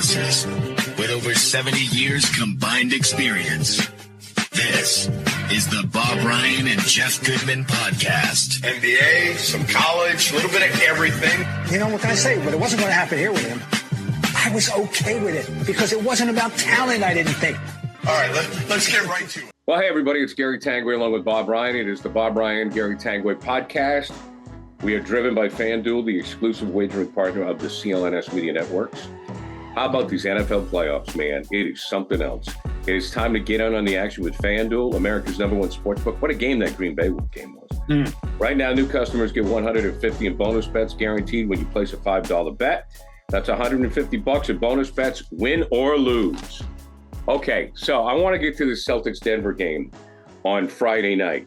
analysis with over 70 years combined experience. This is the Bob Ryan and Jeff Goodman podcast. NBA, some college, a little bit of everything. You know, what can I say? But it wasn't going to happen here with him. I was okay with it because it wasn't about talent, I didn't think. All right, let's get right to it. Well, hey, everybody, it's Gary Tanguay along with Bob Ryan. It is the Bob Ryan and Gary Tanguay podcast. We are driven by FanDuel, the exclusive wagering partner of the CLNS Media Networks. How about these NFL playoffs, man? It is something else. It is time to get on the action with FanDuel, America's #1 sportsbook. What a game that Green Bay game was. Right now, new customers get $150 in bonus bets guaranteed when you place a $5 bet. That's $150 in bonus bets, win or lose. Okay, so I want to get to the Celtics-Denver game on Friday night.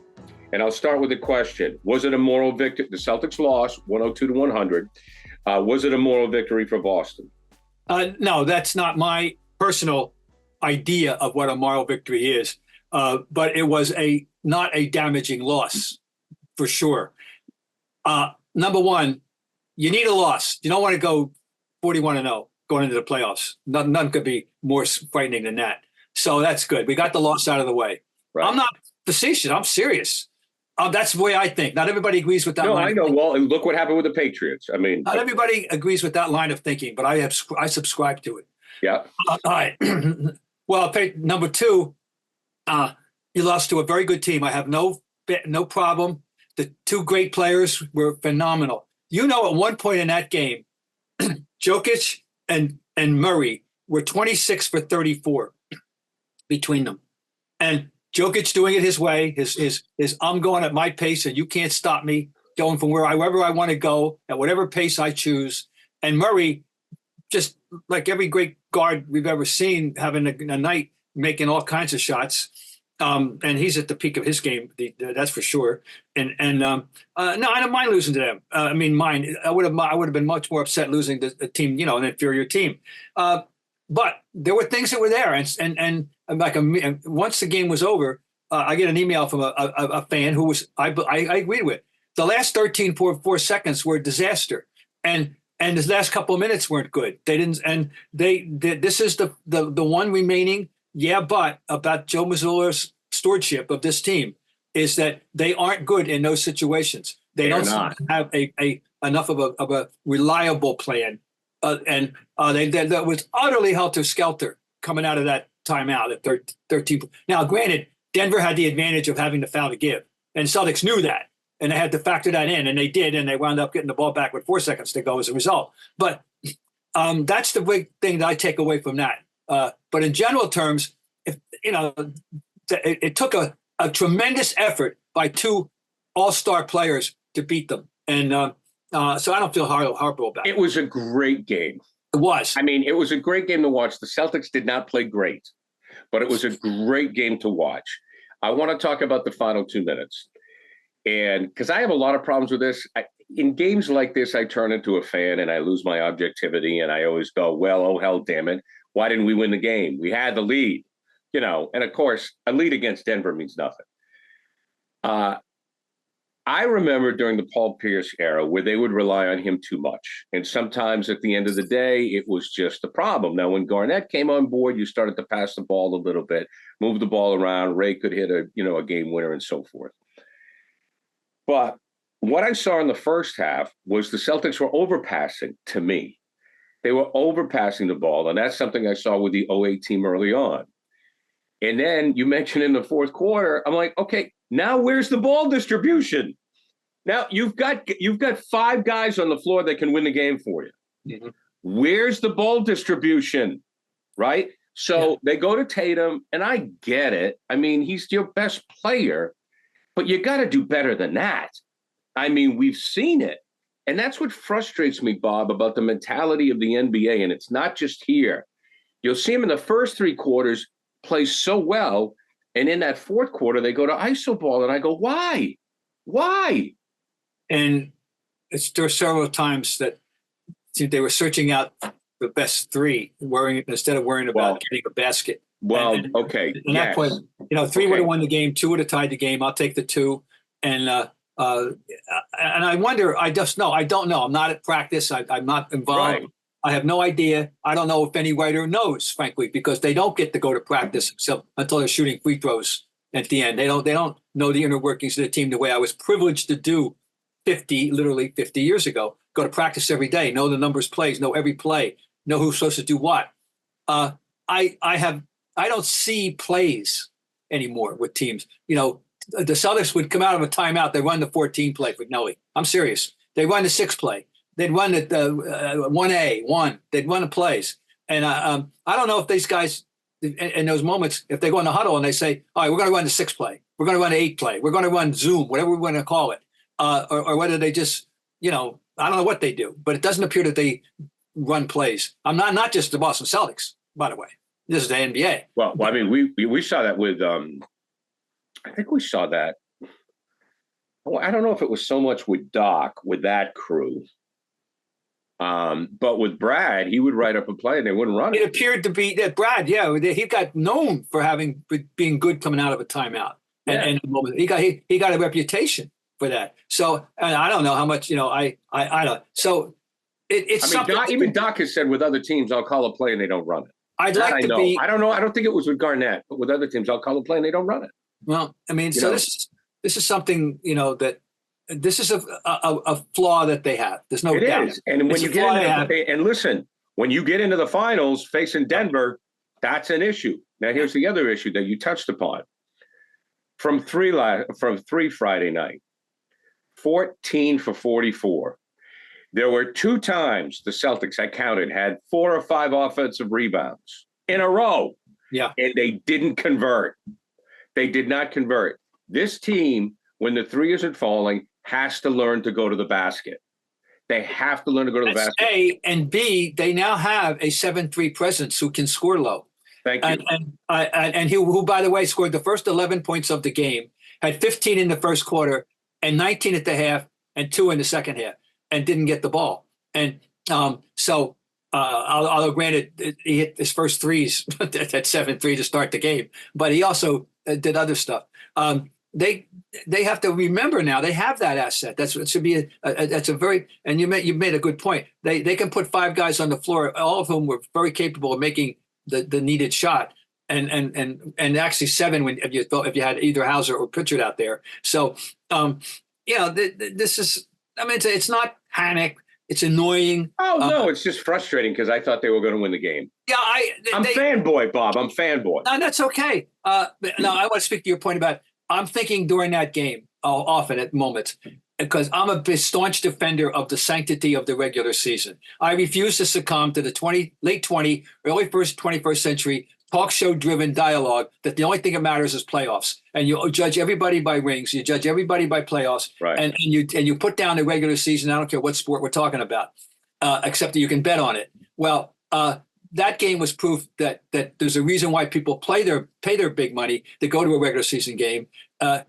And I'll start with a question. Was it a moral victory? The Celtics lost 102-100. Was it a moral victory for Boston? No, that's not my personal idea of what a moral victory is. But it was not a damaging loss, for sure. Number one, you need a loss. You don't want to go 41-0 going into the playoffs. None could be more frightening than that. So that's good. We got the loss out of the way. Right. I'm not facetious. I'm serious. That's the way I think. Not everybody agrees with that. No, I know. Well, and look what happened with the Patriots. I mean, not everybody agrees with that line of thinking, but I subscribe to it. Yeah. All right. Well, number two, you lost to a very good team. I have no problem. The two great players were phenomenal. You know, at one point in that game, Jokic and Murray were 26 for 34 between them, and Jokic doing it his way, his I'm going at my pace and you can't stop me, going from wherever I want to go at whatever pace I choose. And Murray, just like every great guard we've ever seen, having a night, making all kinds of shots. And he's at the peak of his game, that's for sure. And no, I don't mind losing to them. I would have been much more upset losing the team, an inferior team. But there were things that were there, and once the game was over, I get an email from a fan who I agreed with. The last 4 seconds were a disaster, and the last couple of minutes weren't good. They didn't, and this is the one remaining. Yeah, but about Joe Mazzulla's stewardship of this team is that they aren't good in those situations. They don't have enough of a reliable plan. That was utterly helter-skelter coming out of that timeout at 13. Now, granted, Denver had the advantage of having the foul to give, and Celtics knew that, and they had to factor that in, and they did, and they wound up getting the ball back with 4 seconds to go as a result. But that's the big thing that I take away from that. But in general terms, it took a tremendous effort by two all-star players to beat them, and so I don't feel horrible about it. It was a great game. It was. I mean, it was a great game to watch. The Celtics did not play great, but it was a great game to watch. I want to talk about the final 2 minutes. And because I have a lot of problems with this, in games like this, I turn into a fan and I lose my objectivity. And I always go, well, oh, hell, damn it. Why didn't we win the game? We had the lead, and of course, a lead against Denver means nothing. I remember during the Paul Pierce era where they would rely on him too much. And sometimes at the end of the day, it was just a problem. Now, when Garnett came on board, you started to pass the ball a little bit, move the ball around. Ray could hit a game winner and so forth. But what I saw in the first half was the Celtics were overpassing to me. They were overpassing the ball. And that's something I saw with the 08 team early on. And then you mentioned in the fourth quarter, I'm like, okay, now where's the ball distribution? Now you've got 5 guys on the floor that can win the game for you. Mm-hmm. Where's the ball distribution? Right? So They go to Tatum, and I get it. I mean, he's your best player, but you got to do better than that. I mean, we've seen it. And that's what frustrates me, Bob, about the mentality of the NBA. And it's not just here. You'll see him in the first 3 quarters play so well. And in that fourth quarter, they go to ISO ball. And I go, why? Why? And there are several times that they were searching out the best 3, instead of worrying about getting a basket. Well, and okay. And that point, 3 would have won the game, 2 would have tied the game. I'll take the 2. And I wonder, I don't know. I'm not at practice. I'm not involved. Right. I have no idea. I don't know if any writer knows, frankly, because they don't get to go to practice until they're shooting free throws at the end. They don't know the inner workings of the team the way I was privileged to do literally 50 years ago. Go to practice every day, know the numbers plays, know every play, know who's supposed to do what. I don't see plays anymore with teams. The Celtics would come out of a timeout. They run the 14 play for Nelly. I'm serious. They run the 6 play. They'd run the 1A. They'd run the plays. And I don't know if these guys in those moments, if they go in the huddle and they say, all right, we're going to run the 6 play. We're going to run the 8 play. We're going to run Zoom, whatever we're going to call it. Or whether they just, I don't know what they do. But it doesn't appear that they run plays. I'm not just the Boston Celtics, by the way. This is the NBA. Well, I mean, we saw that with I think we saw that. I don't know if it was so much with Doc, with that crew. But with Brad, he would write up a play and they wouldn't run it. It appeared to be that Brad, he got known for being good coming out of a timeout. And he got a reputation for that. So and I don't know how much, I don't. So it's something. Even Doc has said with other teams, I'll call a play and they don't run it. I don't know. I don't think it was with Garnett, but with other teams, I'll call a play and they don't run it. Well, I mean, this is something, that this is a flaw that they have. There's no doubt. It is. And when you get and listen, when you get into the finals facing Denver, that's an issue. Now, here's the other issue that you touched upon. From three Friday night, 14 for 44. There were 2 times the Celtics, I counted, had 4 or 5 offensive rebounds in a row. Yeah. And they didn't convert. They did not convert. This team, when the three isn't falling, has to learn to go to the basket. They have to learn to go to the basket. A, and B, they now have a 7-3 presence who can score low. Thank you. And who, by the way, scored the first 11 points of the game, had 15 in the first quarter and 19 at the half and 2 in the second half, and didn't get the ball. And so I'll grant it, he hit his first threes at 7-3 to start the game, but he also did other stuff. They have to remember now they have that asset. It should be that's a very, and you made a good point. They can put 5 guys on the floor, all of whom were very capable of making the needed shot, and actually 7 if you had either Hauser or Pritchard out there. So this is, I mean, it's not panic. It's annoying. Oh, no, it's just frustrating because I thought they were going to win the game. Yeah, I'm fanboy, Bob. I'm fanboy. No, that's okay. Now, I want to speak to your point about, I'm thinking during that game, often at moments, because I'm a staunch defender of the sanctity of the regular season. I refuse to succumb to the late 20, early 21st century talk show driven dialogue that the only thing that matters is playoffs, and you judge everybody by rings, you judge everybody by playoffs, right. and you put down the regular season. I don't care what sport we're talking about, except that you can bet on it. Well, that game was proof that there's a reason why people pay their big money to go to a regular season game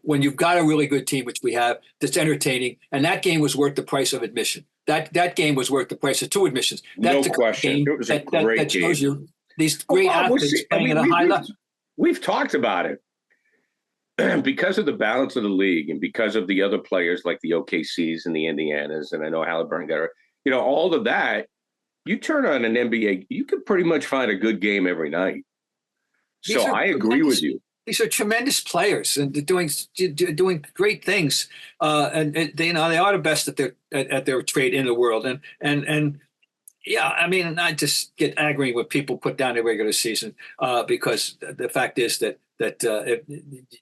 when you've got a really good team, which we have, that's entertaining, and that game was worth the price of admission. That game was worth the price of 2 admissions. No question. It was a great that shows game. You these great athletes playing at a high level. We've talked about it because of the balance of the league and because of the other players like the OKCs and the Indianas, and I know Halliburton got her. All of that. You turn on an NBA, you can pretty much find a good game every night. So I agree with you. These are tremendous players and they're doing great things. And they are the best at their trade in the world. And yeah, I mean, I just get angry when people put down the regular season because the fact is that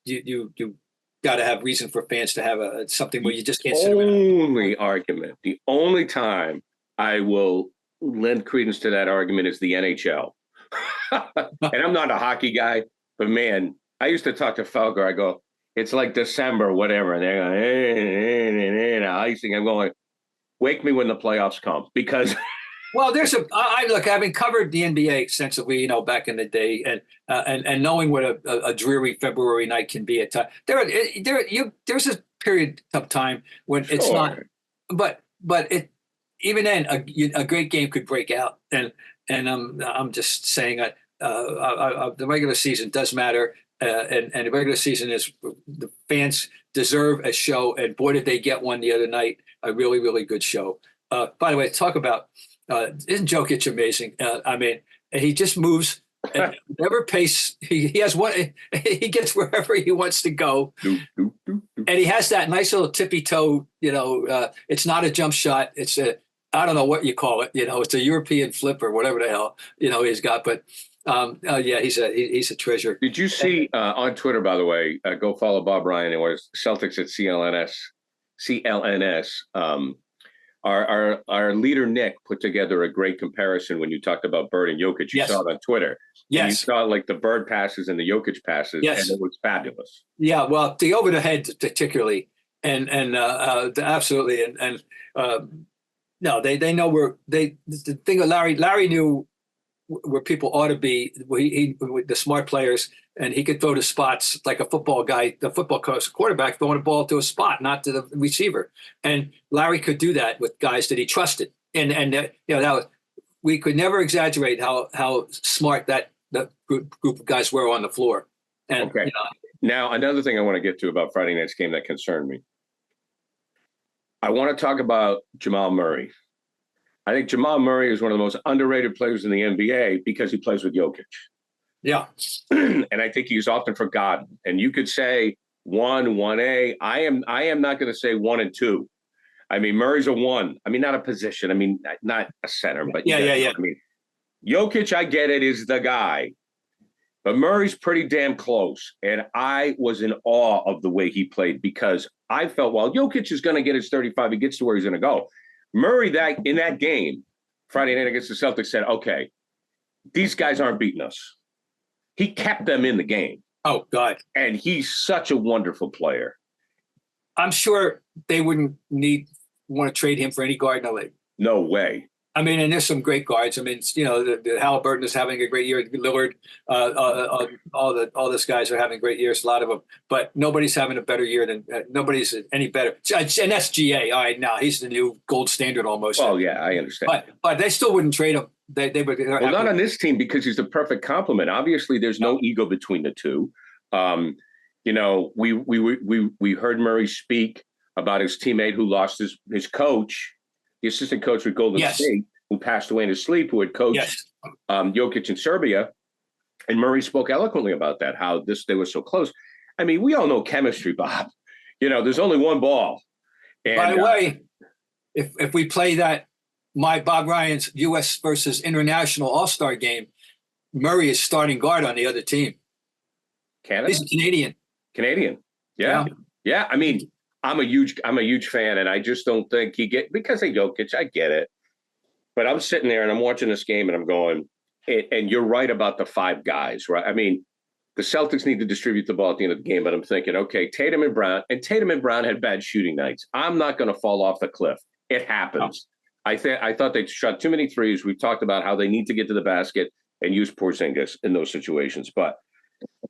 you got to have reason for fans to have something where you just can't sit around. The only time I will lend credence to that argument is the NHL. And I'm not a hockey guy, but man, I used to talk to Felger. I go, it's like December, whatever. And they're going, icing. I'm going, wake me when the playoffs come, because well, look, having covered the NBA extensively, back in the day, and knowing what a dreary February night can be at times, there's a period of time when it's not, but even then, a great game could break out, and I'm just saying that the regular season does matter, and the regular season is, the fans deserve a show, and boy did they get one the other night, a really, really good show. By the way, talk about Isn't Jokic amazing? I mean, he just moves and never pace. He has one. He gets wherever he wants to go, and he has that nice little tippy toe. It's not a jump shot. It's I don't know what you call it. It's a European flip or whatever the hell he's got. But yeah, he's a treasure. Did you see on Twitter, by the way? Go follow Bob Ryan. It was Celtics at CLNS. Our leader Nick put together a great comparison when you talked about Bird and Jokic. You saw it on Twitter. Yes. And you saw like the Bird passes and the Jokic passes, yes. And it was fabulous. Yeah, well, the over the head particularly, and absolutely, and no, they know the thing. Larry knew where people ought to be. He the smart players, and he could throw to spots like a football guy, the football quarterback throwing a ball to a spot, not to the receiver. And Larry could do that with guys that he trusted. And we could never exaggerate how smart that group of guys were on the floor. And okay. Now another thing I want to get to about Friday night's game that concerned me. I want to talk about Jamal Murray. I think Jamal Murray is one of the most underrated players in the NBA because he plays with Jokic. Yeah. And I think he's often forgotten. And you could say 1A. I am not going to say 1 and 2. I mean, Murray's a 1. I mean, not a position. I mean, not a center, but yeah. I mean, Jokic, I get it, is the guy. But Murray's pretty damn close. And I was in awe of the way he played because I felt, well, Jokic is going to get his 35. He gets to where he's going to go. Murray, in that game, Friday night against the Celtics, said, okay, these guys aren't beating us. He kept them in the game. Oh, God. And he's such a wonderful player. I'm sure they wouldn't want to trade him for any guard in the league. No way. I mean, and there's some great guards. I mean, the Halliburton is having a great year. Lillard, all these guys are having great years. A lot of them, but nobody's having a better year than nobody's any better. And that's GA. All right, now he's the new gold standard almost. Oh yeah, I understand. But they still wouldn't trade him. They would. Well, not on this team because he's the perfect complement. Obviously, there's no ego between the two. We heard Murray speak about his teammate who lost his coach. The assistant coach with Golden State, who passed away in his sleep, who had coached Jokic in Serbia. And Murray spoke eloquently about that, how they were so close. I mean, we all know chemistry, Bob. There's only one ball. And, by the way, if we play my Bob Ryan's U.S. versus International All-Star game, Murray is starting guard on the other team. Canada? He's a Canadian. Yeah. I mean, I'm a huge fan, and I just don't think because of Jokic, I get it. But I'm sitting there and I'm watching this game and I'm going, and you're right about the 5 guys, right? I mean, the Celtics need to distribute the ball at the end of the game, but I'm thinking, okay, Tatum and Brown had bad shooting nights. I'm not going to fall off the cliff. It happens. No. I thought they shot too many threes. We've talked about how they need to get to the basket and use Porzingis in those situations. But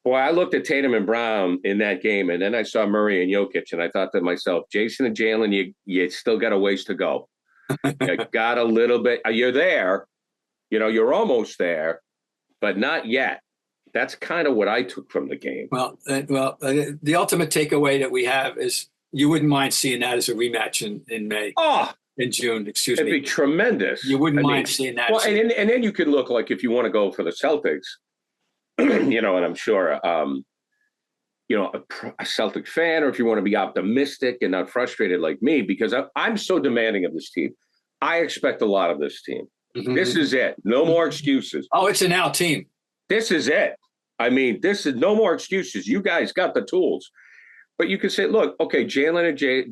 boy, I looked at Tatum and Brown in that game, and then I saw Murray and Jokic, and I thought to myself, Jason and Jalen, you still got a ways to go. You got a little bit. You're there. You're almost there, but not yet. That's kind of what I took from the game. Well, the ultimate takeaway that we have is you wouldn't mind seeing that as a rematch in May. In June, excuse me. It'd be tremendous. You wouldn't mind seeing that. Well, and then you could look like if you want to go for the Celtics, and I'm sure, a Celtic fan, or if you want to be optimistic and not frustrated like me, because I'm so demanding of this team. I expect a lot of this team. Mm-hmm. This is it. No more excuses. Oh, it's an out team. This is it. I mean, this is no more excuses. You guys got the tools. But you could say, look, okay, Jalen and Jay,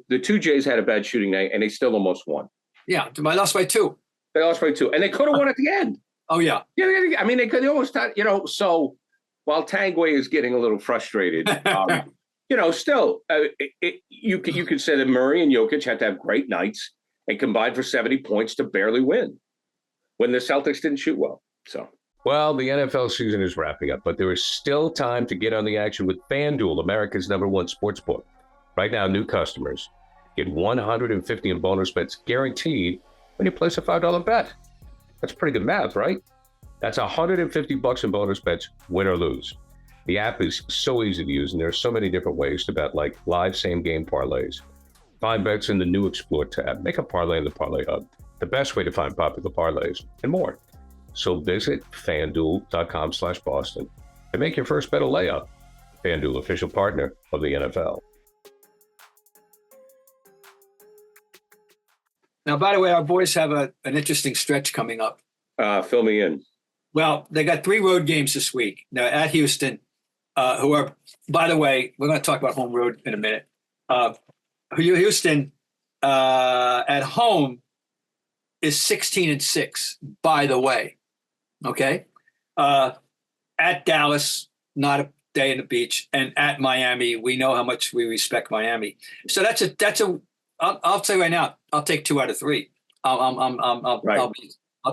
the 2 Jays had a bad shooting night, and they still almost won. Yeah, they lost by 2. They lost by 2, and they could have won at the end. Oh, yeah. I mean, they could almost, so while Tanguay is getting a little frustrated, still, you could say that Murray and Jokic had to have great nights and combined for 70 points to barely win when the Celtics didn't shoot well. So, well, the NFL season is wrapping up, but there is still time to get on the action with FanDuel, America's #1 sportsbook. Right now, new customers get $150 in bonus bets guaranteed when you place a $5 bet. That's pretty good math, right? That's $150 in bonus bets, win or lose. The app is so easy to use, and there are so many different ways to bet, like live same-game parlays. Find bets in the new Explore tab. Make a parlay in the Parlay Hub. the best way to find popular parlays, and more. So visit FanDuel.com/Boston and make your first bet a layup. FanDuel, official partner of the NFL. Now, by the way, our boys have an interesting stretch coming up. Fill me in. Well, they got 3 road games this week. Now, at Houston, who are, by the way, we're going to talk about home road in a minute. Houston at home is 16-6, by the way. Okay. At Dallas, not a day in the beach, and at Miami, we know how much we respect Miami. So I'll say right now, I'll take 2 out of 3. I'll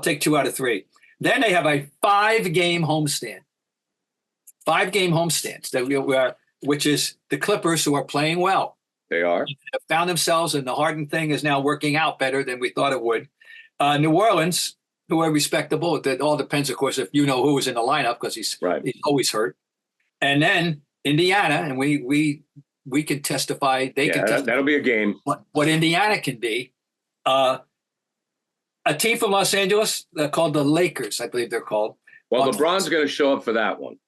take 2 out of 3. Then they have a 5-game homestand. 5-game homestands which is the Clippers, who are playing well. They are. Have found themselves, and the Harden thing is now working out better than we thought it would. New Orleans, who are respectable. It all depends, of course, if you know who was in the lineup, because he's always hurt. And then Indiana, and we can testify. They can testify that'll be a game. What Indiana can be. A team from Los Angeles called the Lakers, I believe they're called. Well, LeBron's going to show up for that one.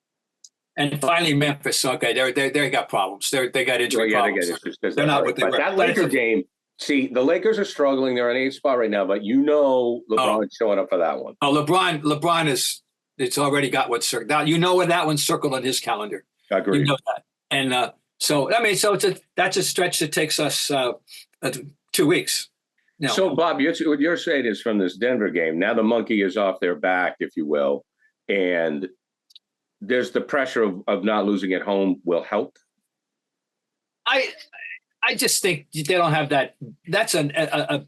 And finally, Memphis. Okay, they got problems. They got injury problems. They got issues. They're not what they were. That Laker game. See, the Lakers are struggling. They're on 8th spot right now, but LeBron's showing up for that one. Oh, LeBron it's already got what's circled. Now, you know what that one's circled on his calendar. Agreed. You know that. And that's a stretch that takes us 2 weeks. No. So, Bob, what you're saying is from this Denver game, now the monkey is off their back, if you will, and there's the pressure of not losing at home will help. I just think they don't have that. That's a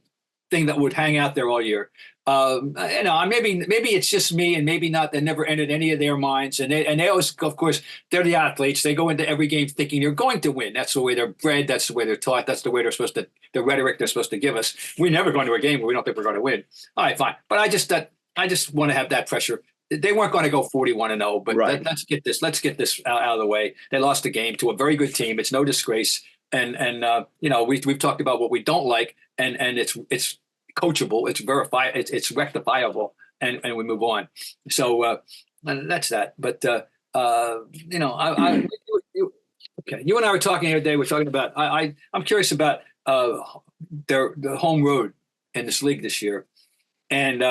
thing that would hang out there all year. Maybe it's just me, and maybe not. That never entered any of their minds, and they always, of course, they're the athletes. They go into every game thinking they're going to win. That's the way they're bred. That's the way they're taught. That's the way they're supposed to. The rhetoric they're supposed to give us. We're never going to a game where we don't think we're going to win. All right, fine. But I just want to have that pressure. They weren't going to go 41-0, but let's get this out of the way. They lost the game to a very good team. It's no disgrace. And we've talked about what we don't like, and it's coachable, it's rectifiable, and we move on. So that's that. But okay. You and I were talking the other day. We're talking about. I'm curious about the home road in this league this year, and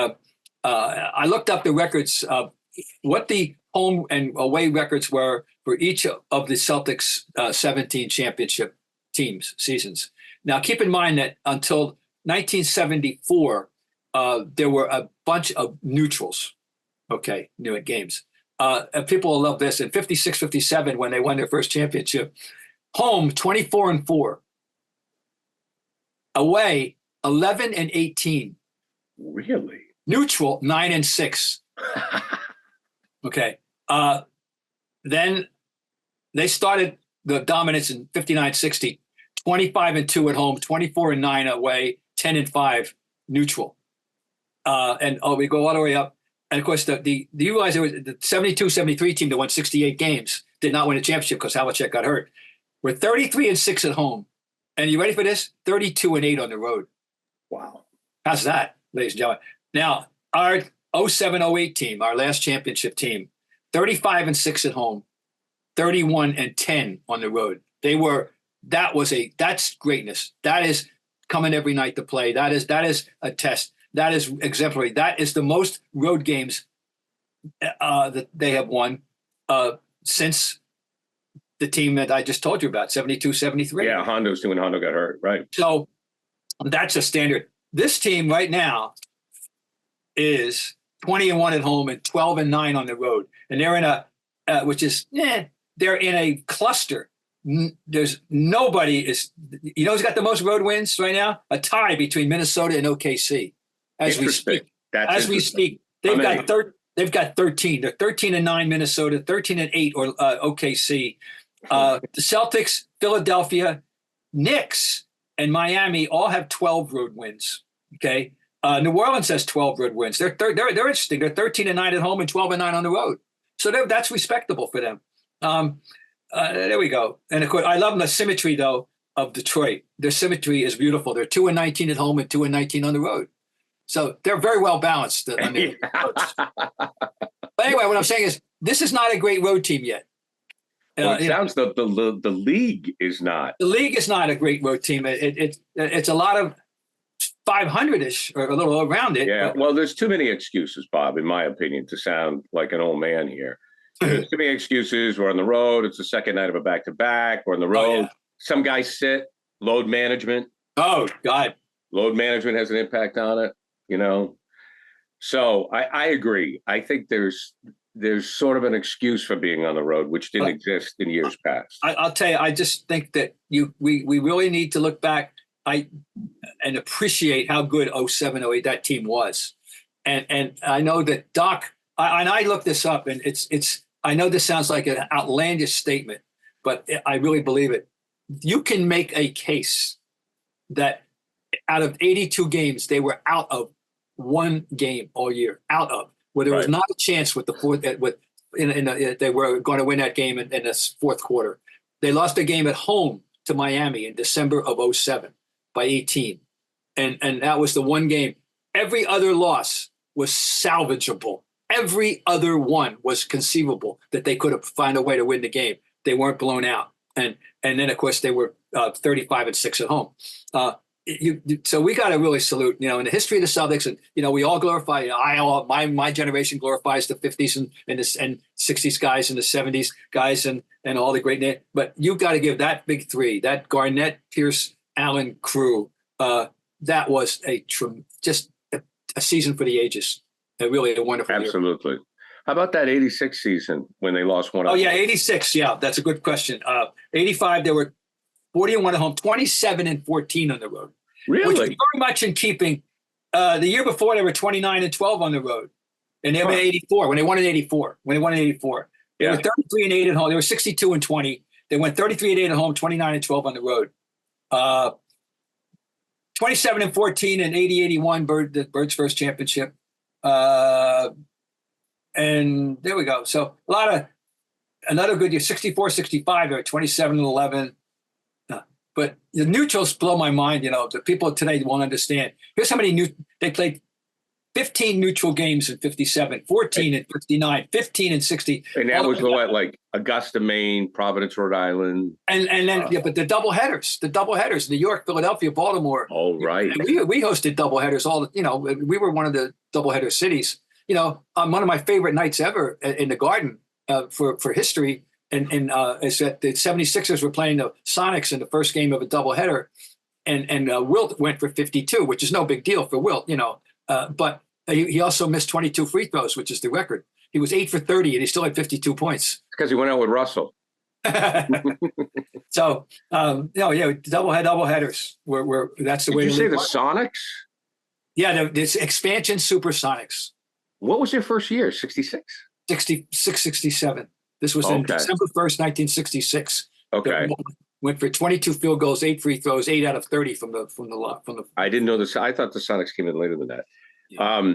I looked up the records of what the home and away records were for each of the Celtics 17 championship seasons. Now, keep in mind that until 1974, there were a bunch of neutrals, new at games. And people will love this. In 56, 57, when they won their first championship, home 24-4, away 11-18. Really? Neutral 9-6. Okay. Then they started the dominance in 59-60, 25-2 at home, 24-9 away, 10-5 neutral. We go all the way up. And of course, you realize there was the 72-73 team that won 68 games did not win a championship because Havlicek got hurt. We're 33-6 at home. And you ready for this? 32-8 on the road. Wow. How's that, ladies and gentlemen? Now, our 07-08 team, our last championship team, 35-6 at home, 31-10 on the road. That's greatness. That is coming every night to play. That is a test. That is exemplary. That is the most road games that they have won since the team that I just told you about, 72-73. Yeah, Hondo got hurt, right. So that's a standard. This team right now is 20-1 at home and 12-9 on the road. And they're in they're in a cluster. There's nobody who's got the most road wins right now? A tie between Minnesota and OKC. As we speak, they've got 13. They're 13-9 Minnesota, 13-8 or OKC. The Celtics, Philadelphia, Knicks, and Miami all have 12 road wins. Okay, New Orleans has 12 road wins. They're interesting. They're 13-9 at home and 12-9 on the road. So that's respectable for them. There we go. And of course, I love the symmetry though of Detroit. Their symmetry is beautiful. They're 2-19 at home and 2-19 on the road. So they're very well balanced. On their roads. But anyway, what I'm saying is this is not a great road team yet. Well, it sounds the league is not. The league is not a great road team. It's a lot of 500-ish or a little around it. Yeah, well, there's too many excuses, Bob, in my opinion, to sound like an old man here. There's too many excuses. We're on the road. It's the second night of a back-to-back. We're on the road. Oh, yeah. Some guys sit. Load management. Oh, God. Load management has an impact on it, you know. So I agree. I think there's sort of an excuse for being on the road, which didn't exist in years past. I'll tell you, I just think that we really need to look back and appreciate how good 07, 08 that team was. And I know that Doc, I looked this up, and it's I know this sounds like an outlandish statement, but I really believe it. You can make a case that out of 82 games, they were out of one game all year, where there was not a chance with the fourth. They were going to win that game in the fourth quarter. They lost a game at home to Miami in December of 07 by 18, and that was the one game. Every other loss was salvageable. Every other one was conceivable that they could have found a way to win the game. They weren't blown out, and then of course they were 35-6 at home. So we got to really salute, in the history of the Celtics, and we all glorify. My generation glorifies the 50s and 60s guys and the 70s guys and all the great names. But you've got to give that big three, that Garnett, Pierce, Allen crew. That was just a season for the ages. Really a wonderful year. Absolutely. How about that 86 season when they lost one? Oh yeah, 86. Yeah, that's a good question. 85, they were 40-1 at home, 27-14 on the road. Really? Which is very much in keeping. The year before, they were 29-12 on the road. And they were 84, when they won in 84. They were 33-8 at home. They were 62-20. They went 33-8 at home, 29-12 on the road. 27-14 and 80-81, the Birds' first championship. And there we go. So another good year, 64-65, they were 27-11. But the neutrals blow my mind. The people today won't understand. Here's how many they played: 15 neutral games in 57, 14 in 59, 15 in 60. And that was like Augusta, Maine, Providence, Rhode Island. And then but the double headers, New York, Philadelphia, Baltimore. Oh, right. And we hosted double headers we were one of the double header cities. One of my favorite nights ever in the Garden for history. And is that the 76ers were playing the Sonics in the first game of a doubleheader, and Wilt went for 52, which is no big deal for Wilt, but he also missed 22 free throws, which is the record. He was 8 for 30, and he still had 52 points. Because he went out with Russell. So, double headers were that's the way. Did you say the Sonics? Yeah, this expansion Supersonics. What was their first year? 66? 66, 67. This was in December 1st, 1966. Okay. Went for 22 field goals, 8 free throws, 8 out of 30 from the. I didn't know this. I thought the Sonics came in later than that. Yeah.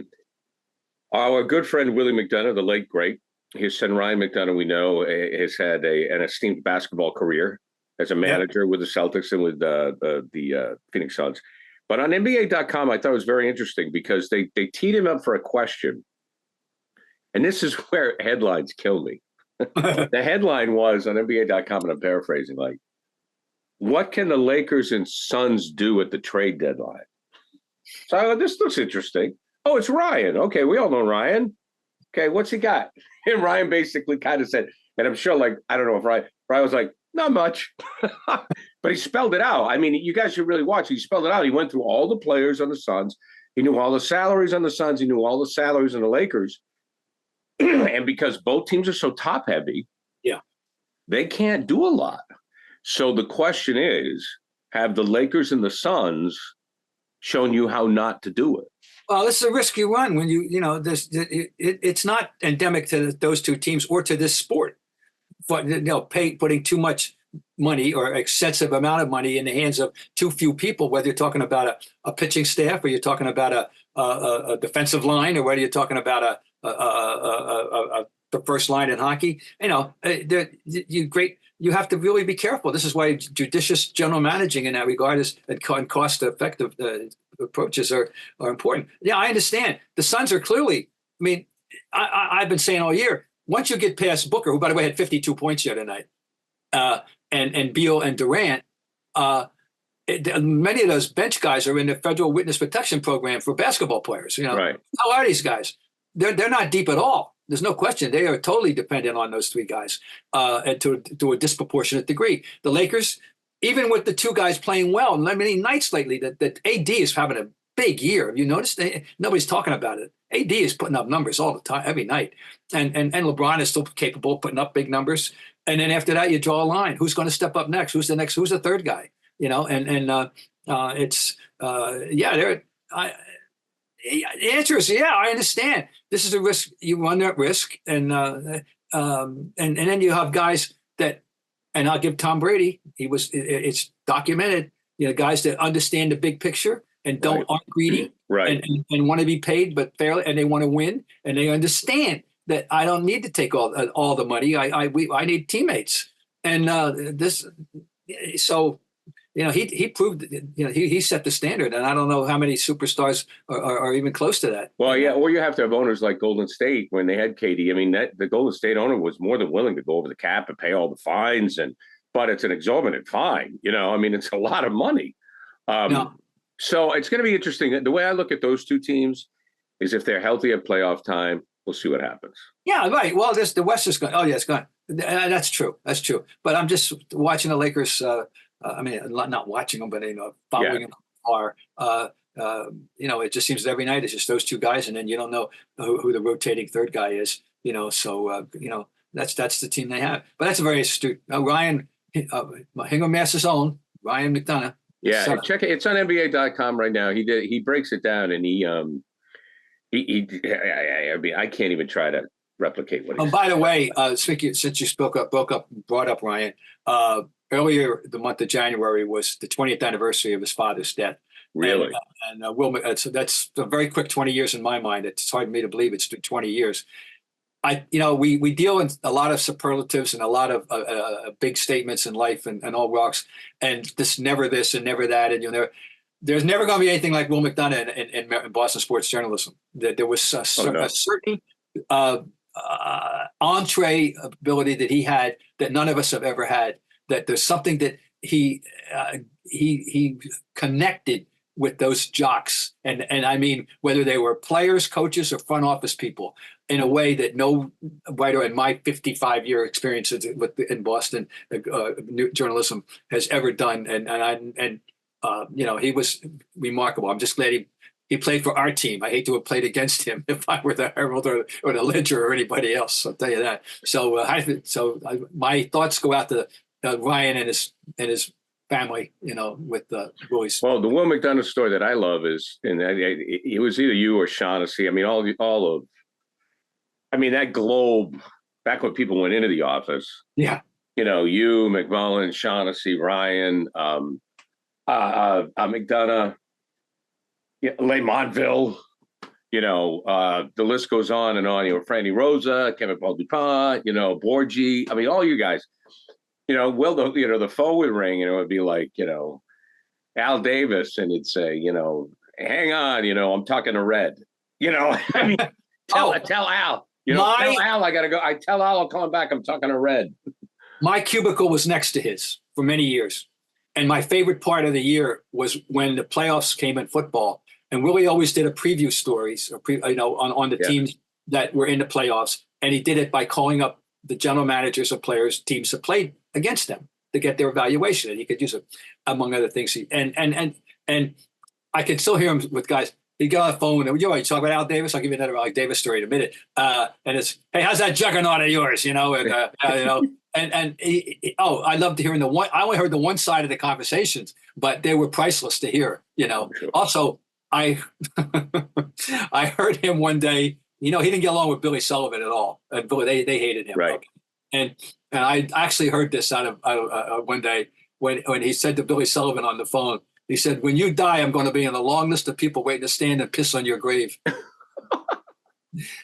Our good friend Willie McDonough, the late great, his son Ryan McDonough, we know, has had an esteemed basketball career as a manager with the Celtics and with the Phoenix Suns. But on NBA.com, I thought it was very interesting because they teed him up for a question, and this is where headlines kill me. The headline was on NBA.com, and I'm paraphrasing, like, what can the Lakers and Suns do at the trade deadline? So I thought, this looks interesting. Oh, it's Ryan. Okay, we all know Ryan. Okay, what's he got? And Ryan basically kind of said, and I'm sure, I don't know if Ryan was like, not much. But he spelled it out. I mean, you guys should really watch. He spelled it out. He went through all the players on the Suns. He knew all the salaries on the Suns. He knew all the salaries on the Lakers. And because both teams are so top heavy, they can't do a lot. So the question is, have the Lakers and the Suns shown you how not to do it? Well, this is a risky run when it's not endemic to those two teams or to this sport. But putting too much money or excessive amount of money in the hands of too few people, whether you're talking about a pitching staff or you're talking about a defensive line or whether you're talking about the first line in hockey, you have to really be careful. This is why judicious general managing in that regard is and cost effective approaches are important. Yeah, I understand. The Suns are clearly. I mean, I've been saying all year. Once you get past Booker, who by the way had 52 points the other night, and Beal and Durant, many of those bench guys are in the federal witness protection program for basketball players. Right. How are these guys? They're not deep at all. There's no question. They are totally dependent on those three guys to a disproportionate degree. The Lakers, even with the two guys playing well, many nights lately, that AD is having a big year. Have you noticed? Nobody's talking about it. AD is putting up numbers all the time, every night. And LeBron is still capable of putting up big numbers. And then after that, you draw a line. Who's going to step up next? Who's the next? Who's the third guy? The answer is, yeah, I understand. This is a risk. You run that risk. And then you have guys that, and I'll give Tom Brady, it's documented, guys that understand the big picture and aren't greedy, right, and want to be paid, but fairly, and they want to win, and they understand that I don't need to take all the money. I need teammates, and he proved, he set the standard, and I don't know how many superstars are even close to that. Well, yeah, or you have to have owners like Golden State when they had KD. I mean, the Golden State owner was more than willing to go over the cap and pay all the fines, but it's an exorbitant fine. I mean, it's a lot of money. So it's going to be interesting. The way I look at those two teams is if they're healthy at playoff time, we'll see what happens. Yeah, right. Well, the West is gone. Oh, yeah, it's gone. That's true. That's true. But I'm just watching the Lakers. I mean, not watching them, but following them far. It just seems that every night it's just those two guys, and then you don't know who the rotating third guy is. So that's the team they have. But that's a very astute. Ryan Hingham Masters' own Ryan McDonough. Yeah, check it. It's on NBA.com right now. He breaks it down, and I mean, I can't even try to replicate what. By the way, since you brought up Ryan. Earlier, the month of January was the 20th anniversary of his father's death. Really? And that's a very quick 20 years in my mind. It's hard for me to believe it's been 20 years. We deal in a lot of superlatives and a lot of big statements in life and all rocks, and this and never that, and there's never going to be anything like Will McDonough in Boston sports journalism. There was a certain entree ability that he had that none of us have ever had. That there's something that he connected with those jocks, and I mean whether they were players, coaches, or front office people, in a way that no writer in my 55-year experience in Boston journalism has ever done, and he was remarkable. I'm just glad he played for our team. I hate to have played against him if I were the Herald or the Ledger or anybody else. I'll tell you that. So my thoughts go out to Ryan and his family, with the boys. Well, the Will McDonough story that I love is, and it was either you or Shaughnessy. I mean, that globe back when people went into the office. Yeah. You, McMullen, Shaughnessy, Ryan, McDonough, Leigh Montville. The list goes on and on. Franny Rosa, Kevin Paul DuPont, Borgie. I mean, all you guys. The phone would ring and it would be like, Al Davis, and it'd say, hang on, I'm talking to Red. I mean, tell Al, tell Al I gotta go. I tell Al I'm coming back. I'm talking to Red. My cubicle was next to his for many years, and my favorite part of the year was when the playoffs came in football, and Willie always did a preview stories, on the teams that were in the playoffs, and he did it by calling up the general managers of players, teams that played against them to get their evaluation, and he could use it among other things. And I can still hear him with guys. He got on the phone and you talk about Al Davis. I'll give you another Al Davis story in a minute. And it's, hey, how's that juggernaut of yours? And I loved hearing I only heard the one side of the conversations, but they were priceless to hear. Sure. Also, I heard him one day. He didn't get along with Billy Sullivan at all. And Billy, they hated him. Right. And I actually heard this out of one day when he said to Billy Sullivan on the phone, he said, when you die, I'm going to be on a long list of people waiting to stand and piss on your grave.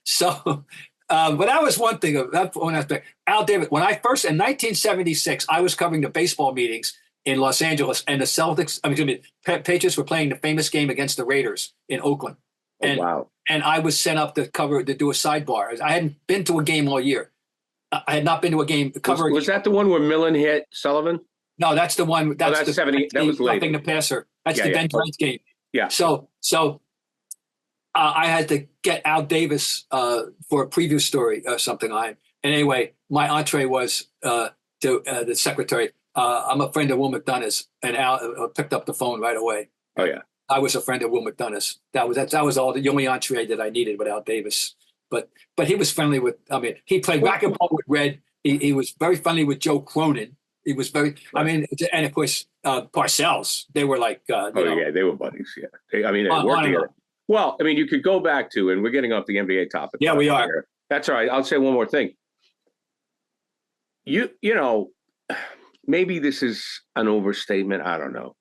So, but that was one thing. That one aspect. Al Davis, when I first, in 1976, I was covering the baseball meetings in Los Angeles, and the Celtics, Patriots were playing the famous game against the Raiders in Oakland. And, wow. And I was sent up to do a sidebar. I hadn't been to a game all year. I had not been to a game. Was that the one where Millen hit Sullivan? No, that's the one. That's the 70. That was later. Roughing the passer. That's the Ben Bryant game. Yeah. So I had to get Al Davis for a preview story or something. And anyway, my entree was to the secretary. I'm a friend of Will McDonough's, and Al picked up the phone right away. Oh yeah. I was a friend of Will McDonough's. That was all the only entree that I needed with Al Davis. But he was friendly with. I mean, he played racquetball with Red. He was very friendly with Joe Cronin. He was very. I mean, and of course Parcells. They were like. Yeah, they were buddies. Yeah, they worked together. Well, I mean, you could go back to, and we're getting off the NBA topic. Yeah, we are. Here. That's all right. I'll say one more thing. You know, maybe this is an overstatement. I don't know.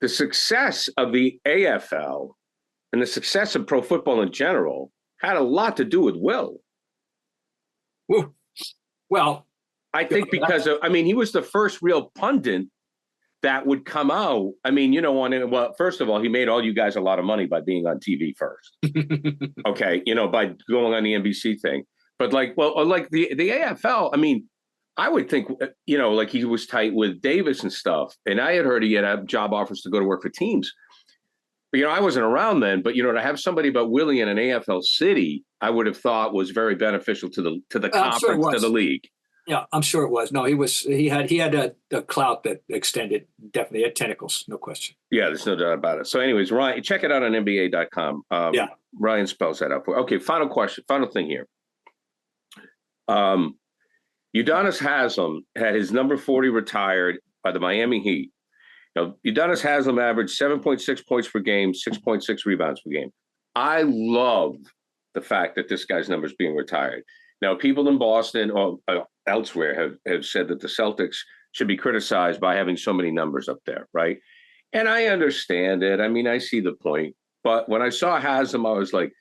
The success of the AFL and the success of pro football in general had a lot to do with Will. Well, I think because he was the first real pundit that would come out. I mean, first of all, he made all you guys a lot of money by being on TV first. Okay, by going on the NBC thing. But like the AFL, I mean, I would think, like he was tight with Davis and stuff. And I had heard he had job offers to go to work for teams. But, I wasn't around then. But, to have somebody about Willie in an AFL city, I would have thought was very beneficial to the conference, to the league. Yeah, I'm sure it was. No, he had a clout that extended, definitely had tentacles, no question. Yeah, there's no doubt about it. So anyways, Ryan, check it out on NBA.com. Yeah. Ryan spells that out for you. Okay, final thing here. Udonis Haslem had his number 40 retired by the Miami Heat. Udonis Haslem averaged 7.6 points per game, 6.6 rebounds per game. I love the fact that this guy's number is being retired. Now, people in Boston or elsewhere have said that the Celtics should be criticized by having so many numbers up there, right? And I understand it. I mean, I see the point. But when I saw Haslem, I was like,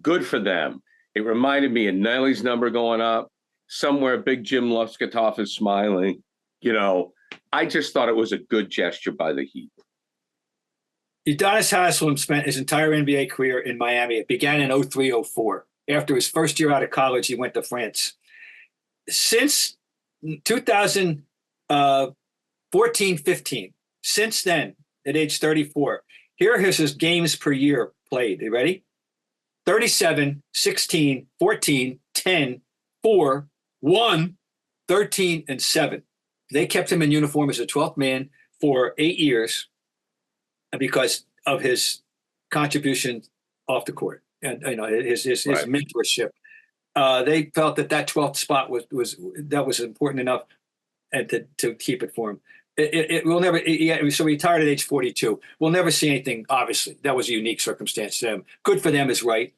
good for them. It reminded me of Nelly's number going up. Somewhere Big Jim Luskatoff is smiling. I just thought it was a good gesture by the Heat. Udonis Haslem spent his entire NBA career in Miami. It began in 03-04. After his first year out of college, he went to France. Since 2014-15, since then, at age 34, here is his games per year played. You ready? 37, 16, 14, 10, 4, 1, 13, and 7. They kept him in uniform as a 12th man for 8 years because of his contribution off the court and his right. mentorship. They felt that 12th spot was important enough, and to keep it for him. It will never. So he retired at age 42. We'll never see anything. Obviously, that was a unique circumstance to them. Good for them is right.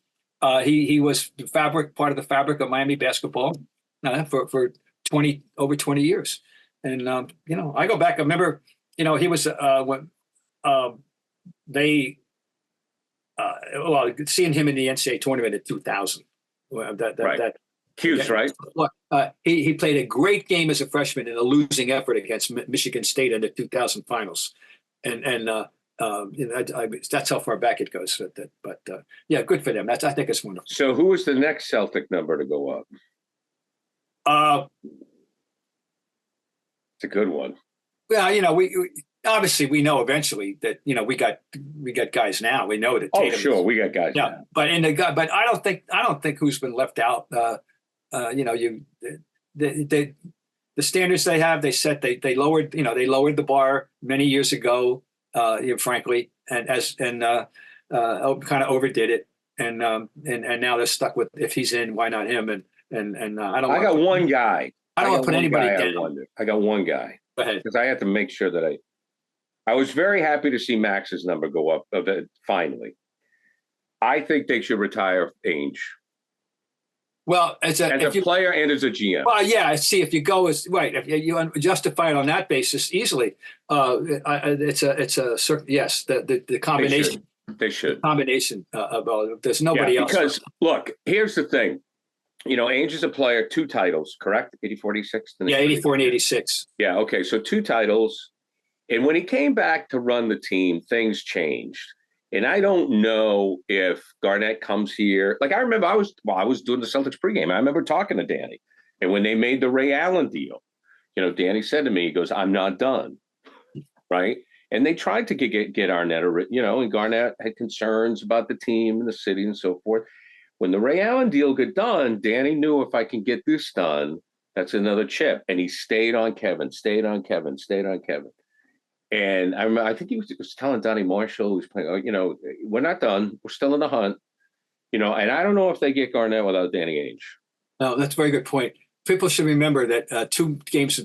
He was part of the fabric of Miami basketball for over 20 years. And I go back. I remember, he was when seeing him in the NCAA tournament in 2000. Right. Hughes, right? He played a great game as a freshman in a losing effort against Michigan State in the 2000 finals, and that's how far back it goes. But good for them. I think it's wonderful. So, who was the next Celtic number to go up? It's a good one. Well, we obviously we know eventually that we got guys now. We know that. Oh, sure, we got guys. Yeah, now. But I don't think who's been left out. The standards they have, they set they lowered the bar many years ago. Frankly, and kind of overdid it, and now they're stuck with if he's in, why not him? And I don't. I got one guy. I don't want to put anybody down. I got one guy. Go ahead. Because I have to make sure that I was very happy to see Max's number go up finally. I think they should retire Ainge. Well, as a player and as a GM. Well, yeah. See, if you go if you justify it on that basis easily, it's a certain yes. The combination. They should. Combination of there's nobody else. Because look, here's the thing. Ainge is a player, 2 titles, correct? 84, 86? Yeah, 84 and 86. Yeah, okay, so 2 titles. And when he came back to run the team, things changed. And I don't know if Garnett comes here. Like, I remember I was doing the Celtics pregame. I remember talking to Danny. And when they made the Ray Allen deal, Danny said to me, he goes, I'm not done, right? And they tried to get Arnett, and Garnett had concerns about the team and the city and so forth. When the Ray Allen deal got done, Danny knew, if I can get this done, that's another chip. And he stayed on Kevin. And I remember, I think he was telling Donnie Marshall, who's playing, we're not done. We're still in the hunt. And I don't know if they get Garnett without Danny Ainge. No, that's a very good point. People should remember that 2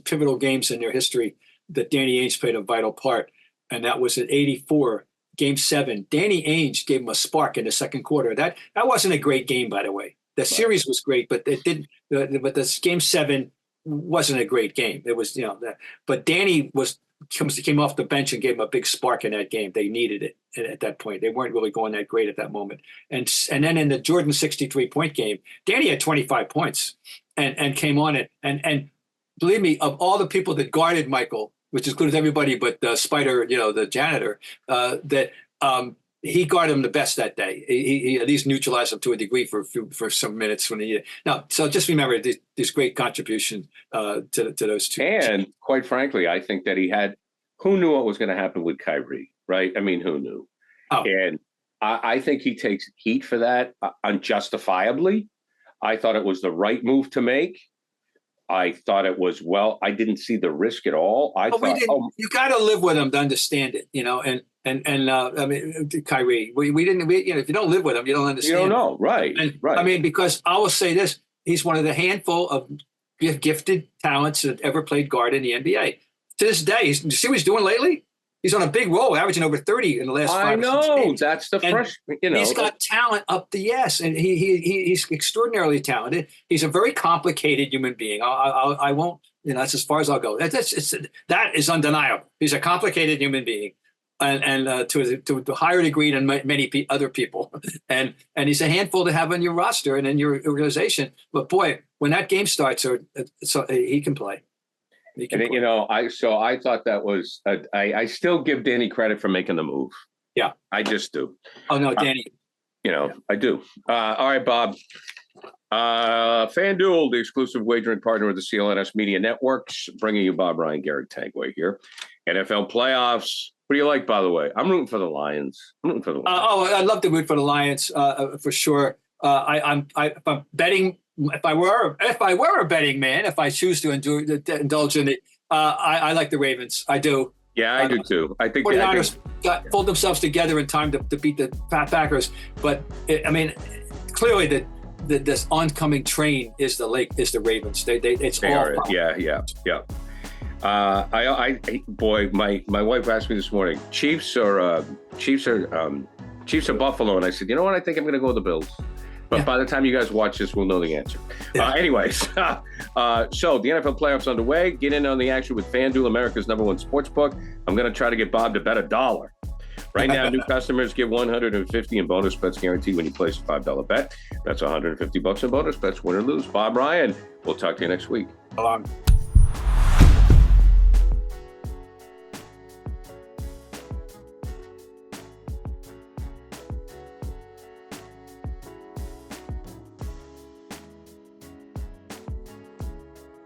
pivotal games in their history, that Danny Ainge played a vital part. And that was at 84. Game 7, Danny Ainge gave him a spark in the second quarter. That wasn't a great game, by the way. The series was great, but it didn't. But this Game 7 wasn't a great game. It was, but Danny came off the bench and gave him a big spark in that game. They needed it at that point. They weren't really going that great at that moment. And then in the Jordan 63-point game, Danny had 25 points and came on it. And believe me, of all the people that guarded Michael, which includes everybody but Spider, the janitor, that he guarded him the best that day. He at least neutralized him to a degree for some minutes when he. No, so just remember this great contribution to those 2. And quite frankly, I think that he had. Who knew what was going to happen with Kyrie, right? I mean, who knew? Oh. And I think he takes heat for that unjustifiably. I thought it was the right move to make. I thought it was, I didn't see the risk at all. You got to live with him to understand it, I mean, Kyrie, we didn't, if you don't live with him, you don't understand. You don't know, right? Right. I mean, because I will say this, he's one of the handful of gifted talents that ever played guard in the NBA. To this day, you see what he's doing lately? He's on a big roll, averaging over 30 in the last 5 I know, games. that's the first, He's got talent up the ass, and he's extraordinarily talented. He's a very complicated human being. I won't, that's as far as I'll go. That is undeniable. He's a complicated human being, and to a higher degree than many other people. And he's a handful to have on your roster and in your organization. But boy, when that game starts, he can play. And I thought that was. I still give Danny credit for making the move. Yeah, I just do. Oh no, Danny. I do. All right, Bob. FanDuel, the exclusive wagering partner of the CLNS Media Networks, bringing you Bob, Ryan, Gary Tanguay here. NFL playoffs. What do you like, by the way? I'm rooting for the Lions. I'd love to root for the Lions for sure. I'm betting. If I were a betting man, if I choose to indulge in it, I like the Ravens. I do. Yeah, I do too. I think 49ers pulled themselves together in time to beat the Packers. But clearly this oncoming train is the Ravens. It's all are. Yeah. My wife asked me this morning, Chiefs or Buffalo, and I said, you know what? I think I'm going to go with the Bills. But by the time you guys watch this, we'll know the answer. Anyways, so the NFL playoffs underway. Get in on the action with FanDuel, America's #1 sportsbook. I'm going to try to get Bob to bet $1. Right now, new customers get $150 in bonus bets guaranteed when you place a $5 bet. That's $150 in bonus bets, win or lose. Bob, Ryan, we'll talk to you next week. So long.